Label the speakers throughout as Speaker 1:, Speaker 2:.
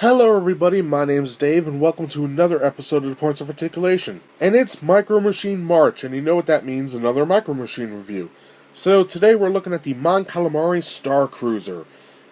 Speaker 1: Hello everybody, my name's Dave, and welcome to another episode of the Points of Articulation. And it's Micro Machine March, and you know what that means, another Micro Machine review. So today we're looking at the Mon Calamari Star Cruiser.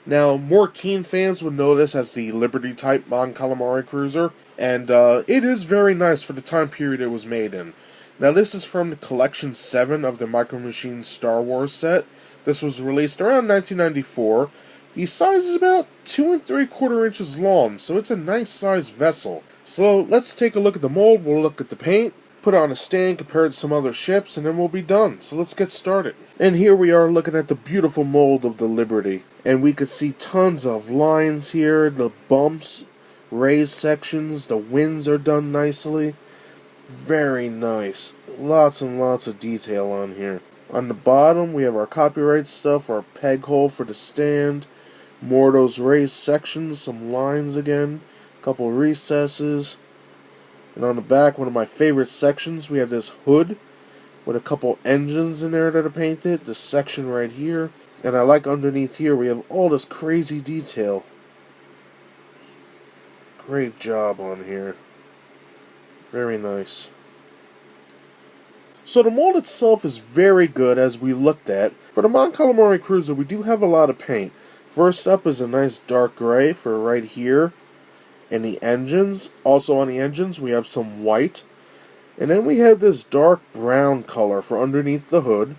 Speaker 1: Now, more keen fans would know this as the Liberty type Mon Calamari Cruiser, and it is very nice for the time period it was made in. Now this is from the Collection 7 of the Micro Machines Star Wars set. This was released around 1994. The size is about 2 3/4 inches long, so it's a nice sized vessel. So let's take a look at the mold, we'll look at the paint, put it on a stand, compare it to some other ships, and then we'll be done. So let's get started. And here we are looking at the beautiful mold of the Liberty. And we could see tons of lines here, the bumps, raised sections, the wings are done nicely. Very nice. Lots and lots of detail on here. On the bottom we have our copyright stuff, our peg hole for the stand. More of those raised sections, some lines again, a couple recesses. And on the back, one of my favorite sections, we have this hood with a couple engines in there that are painted. This section right here. And I like underneath here, we have all this crazy detail. Great job on here. Very nice. So the mold itself is very good as we looked at. For the Mon Calamari Cruiser, we do have a lot of paint. First up is a nice dark gray for right here and the engines. Also on the engines we have some white. And then we have this dark brown color for underneath the hood,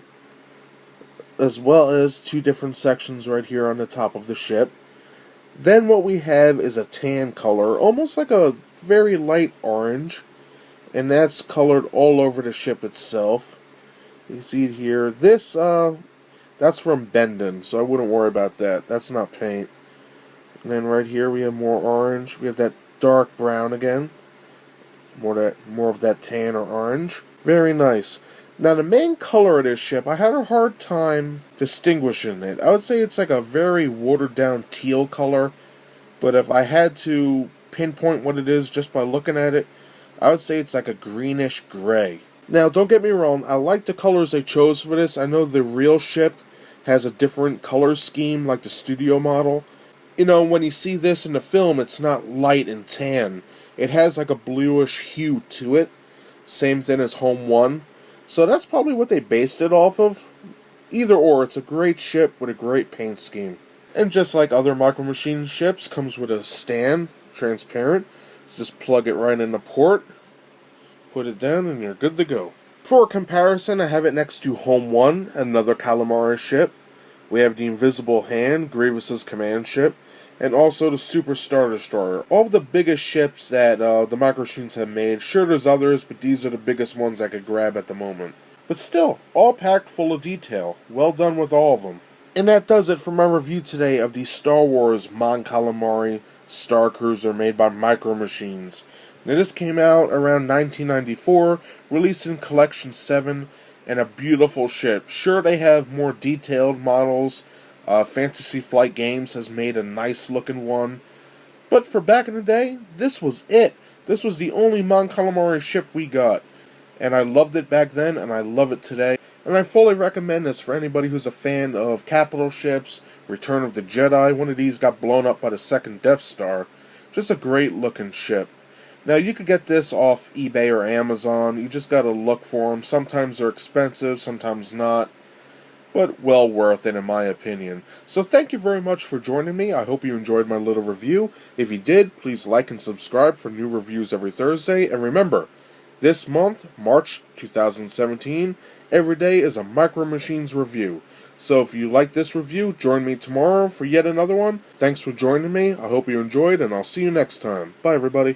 Speaker 1: as well as two different sections right here on the top of the ship. Then what we have is a tan color, almost like a very light orange, and that's colored all over the ship itself. You see it here. This that's from bending, so I wouldn't worry about that. That's not paint. And then right here we have more orange. We have that dark brown again. More of that tan or orange. Very nice. Now the main color of this ship, I had a hard time distinguishing it. I would say it's like a very watered down teal color. But if I had to pinpoint what it is just by looking at it, I would say it's like a greenish gray. Now don't get me wrong, I like the colors they chose for this. I know the real ship has a different color scheme like the studio model. You know, when you see this in the film, it's not light and tan. It has like a bluish hue to it. Same thing as Home 1. So that's probably what they based it off of. Either or, it's a great ship with a great paint scheme. And just like other Micro Machines ships, comes with a stand, transparent. Just plug it right in the port, put it down, and you're good to go. For comparison, I have it next to Home 1, another Calamari ship. We have the Invisible Hand, Grievous's command ship, and also the Super Star Destroyer. All of the biggest ships that the Micro Machines have made. Sure, there's others, but these are the biggest ones I could grab at the moment. But still, all packed full of detail. Well done with all of them. And that does it for my review today of the Star Wars Mon Calamari Star Cruiser made by Micro Machines. Now this came out around 1994, released in Collection 7, and a beautiful ship. Sure, they have more detailed models. Fantasy Flight Games has made a nice looking one. But for back in the day, this was it. This was the only Mon Calamari ship we got. And I loved it back then, and I love it today. And I fully recommend this for anybody who's a fan of capital ships, Return of the Jedi. One of these got blown up by the second Death Star. Just a great looking ship. Now you could get this off eBay or Amazon. You just gotta look for them. Sometimes they're expensive, sometimes not. But well worth it in my opinion. So thank you very much for joining me. I hope you enjoyed my little review. If you did, please like and subscribe for new reviews every Thursday. And remember, this month, March 2017, every day is a Micro Machines review. So if you like this review, join me tomorrow for yet another one. Thanks for joining me. I hope you enjoyed, and I'll see you next time. Bye, everybody.